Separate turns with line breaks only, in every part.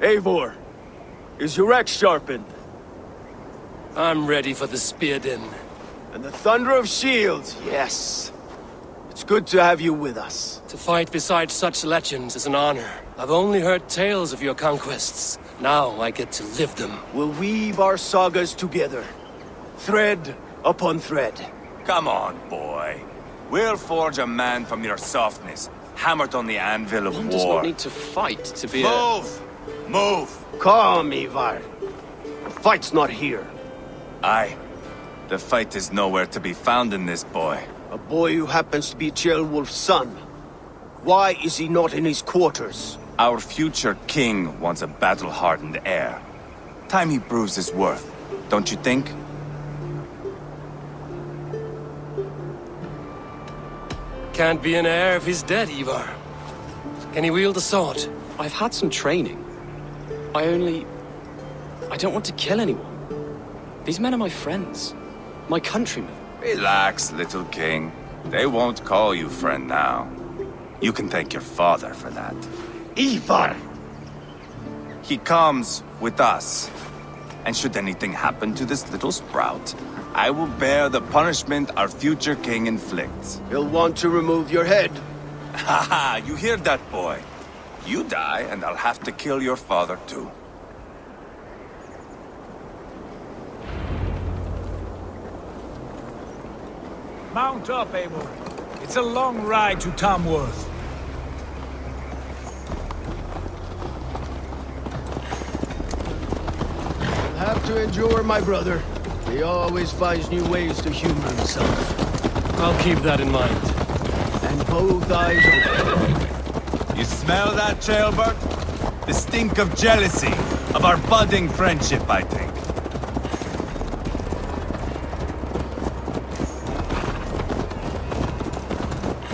Eivor, is your axe sharpened?
I'm ready for the spear din.
And the thunder of shields, yes. It's good to have you with us.
To fight beside such legends is an honor. I've only heard tales of your conquests. Now I get to live them.
We'll weave our sagas together. Thread upon thread.
Come on, boy. We'll forge a man from your softness, hammered on the anvil of
One
war.
does not need to fight to be
Move! Move!
Calm, Ivarr. The fight's not here.
Aye. The fight is nowhere to be found in this boy.
A boy who happens to be Ceolwulf's son. Why is he not in his quarters?
Our future king wants a battle-hardened heir. Time he proves his worth, don't you think?
Can't be an heir if he's dead, Ivarr. Can he wield a sword?
I've had some training. I don't want to kill anyone. These men are my friends. My countrymen.
Relax, little king. They won't call you friend now. You can thank your father for that.
Ivarr!
He comes with us. And should anything happen to this little sprout, I will bear the punishment our future king inflicts.
He'll want to remove your head.
Haha, you hear that, boy? You die, and I'll have to kill your father, too.
Mount up, Eivor. It's a long ride to Tamworth.
You'll have to endure, my brother. He always finds new ways to humor himself.
I'll keep that in mind.
And both eyes open.
You smell that, Jailbird? The stink of jealousy, of our budding friendship, I think.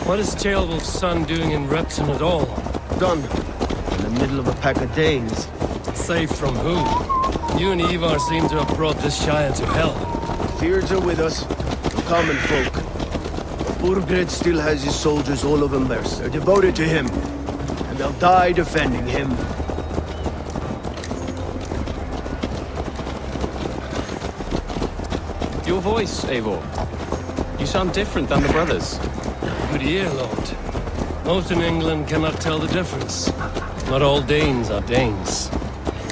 What is Ceolwulf's son doing in Repton at all?
Done. In the middle of a pack of Danes.
Safe from who? You and Ivarr seem to have brought this Shire to hell.
Fears are with us, the common folk. But BurgRed still has his soldiers all over Merse. They're devoted to him, and they'll die defending him.
Your voice, Eivor. You sound different than the brothers.
Good ear, Lord. Most in England cannot tell the difference. Not all Danes are Danes.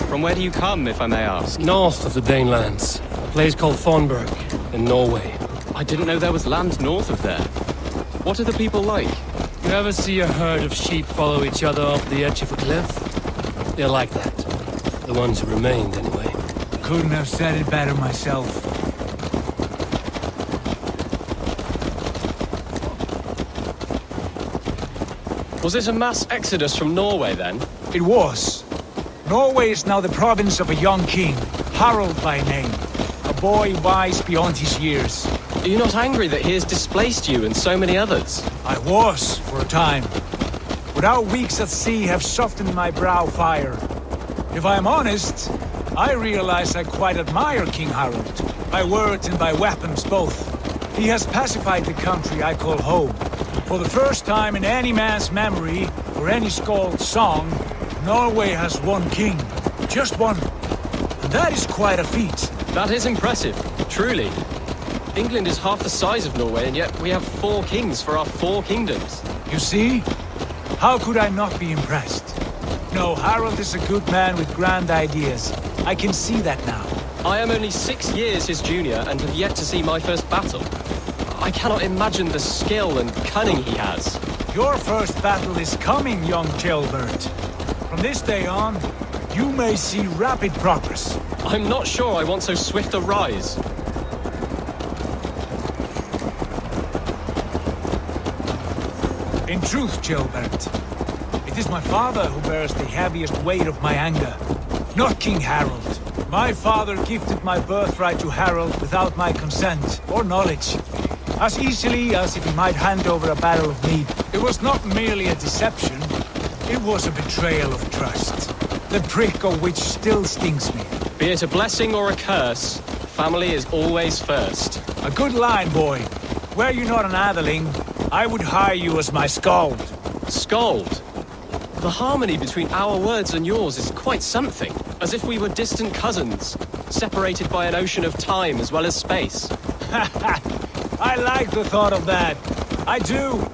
From where do you come, if I may ask?
North of the Danelands. A place called Fonberg, in Norway.
I didn't know there was land north of there. What are the people like?
You ever see a herd of sheep follow each other off the edge of a cliff? They're like that. The ones who remained, anyway.
Couldn't have said it better myself.
Was it a mass exodus from Norway, then?
It was. Norway is now the province of a young king, Harald by name. A boy wise beyond his years.
Are you not angry that he has displaced you and so many others?
I was, for a time. But our weeks at sea have softened my brow fire. If I am honest, I realize I quite admire King Harald. By words and by weapons both. He has pacified the country I call home. For the first time in any man's memory, or any skald's song, Norway has one king. Just one. And that is quite a feat.
That is impressive, truly. England is half the size of Norway, and yet we have 4 kings for our 4 kingdoms.
You see? How could I not be impressed? No, Harald is a good man with grand ideas. I can see that now.
I am only 6 years his junior and have yet to see my first battle. I cannot imagine the skill and cunning he has.
Your first battle is coming, young Ceolbert. From this day on, you may see rapid progress.
I'm not sure I want so swift a rise.
In truth, Ceolbert, it is my father who bears the heaviest weight of my anger, not King Harald. My father gifted my birthright to Harald without my consent or knowledge. As easily as if he might hand over a barrel of mead. It was not merely a deception, it was a betrayal of trust. The prick of which still stings me.
Be it a blessing or a curse, family is always first.
A good line, boy. Were you not an atheling, I would hire you as my skald.
Skald? The harmony between our words and yours is quite something. As if we were distant cousins, separated by an ocean of time as well as space.
I like the thought of that. I do.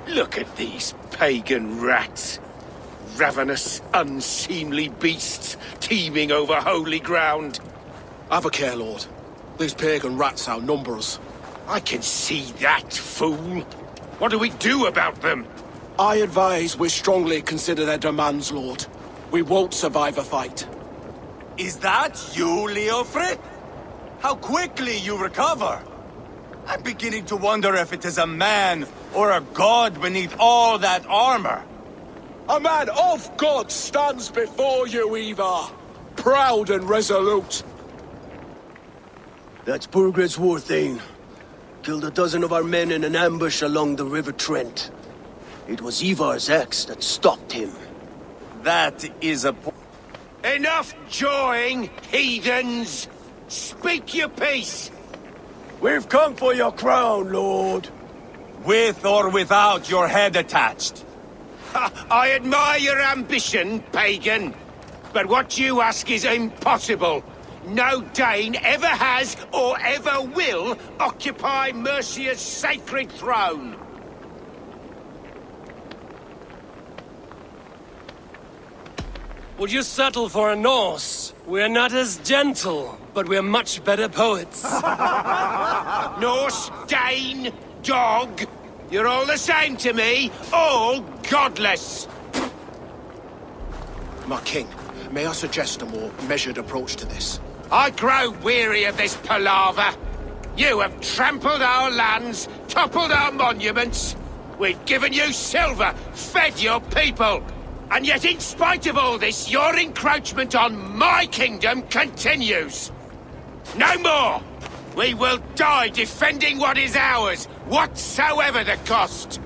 Look at these pagan rats. Ravenous, unseemly beasts teeming over holy ground.
Have a care, Lord. These pagan rats outnumber us.
I can see that, fool. What do we do about them?
I advise we strongly consider their demands, Lord. We won't survive a fight.
Is that you, Leofrid? How quickly you recover! I'm beginning to wonder if it is a man or a god beneath all that armor.
A man of God stands before you, Ivarr. Proud and resolute.
That's BurgRed's war thane. Killed a dozen of our men in an ambush along the River Trent. It was Eivor's axe that stopped him.
That is a...
Enough jawing, heathens! Speak your piece!
We've come for your crown, Lord.
With or without your head attached.
Ha, I admire your ambition, pagan. But what you ask is impossible. No Dane ever has or ever will occupy Mercia's sacred throne.
Would you settle for a Norse? We're not as gentle, but we're much better poets.
Norse, Dane, dog, you're all the same to me, all godless.
My king, may I suggest a more measured approach to this?
I grow weary of this palaver. You have trampled our lands, toppled our monuments. We've given you silver, fed your people. And yet, in spite of all this, your encroachment on my kingdom continues. No more! We will die defending what is ours, whatsoever the cost.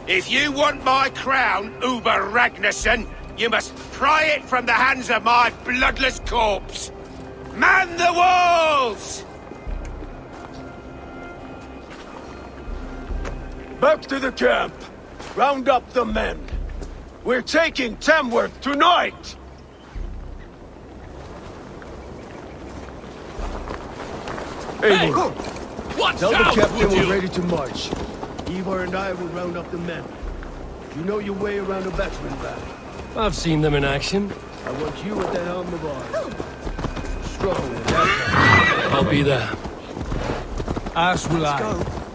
If you want my crown, Ubba Ragnarsson, you must pry it from the hands of my bloodless corpse. Man the walls!
Back to the camp. Round up the men. We're taking Tamworth tonight! Eivor,
What's
tell the
out
captain
with
we're
you?
ready to march. Eivor and I will round up the men. You know your way around a veteran battle.
I've seen them in action.
I want you at the helm of ours. Strong and agile.
I'll be there.
As will I.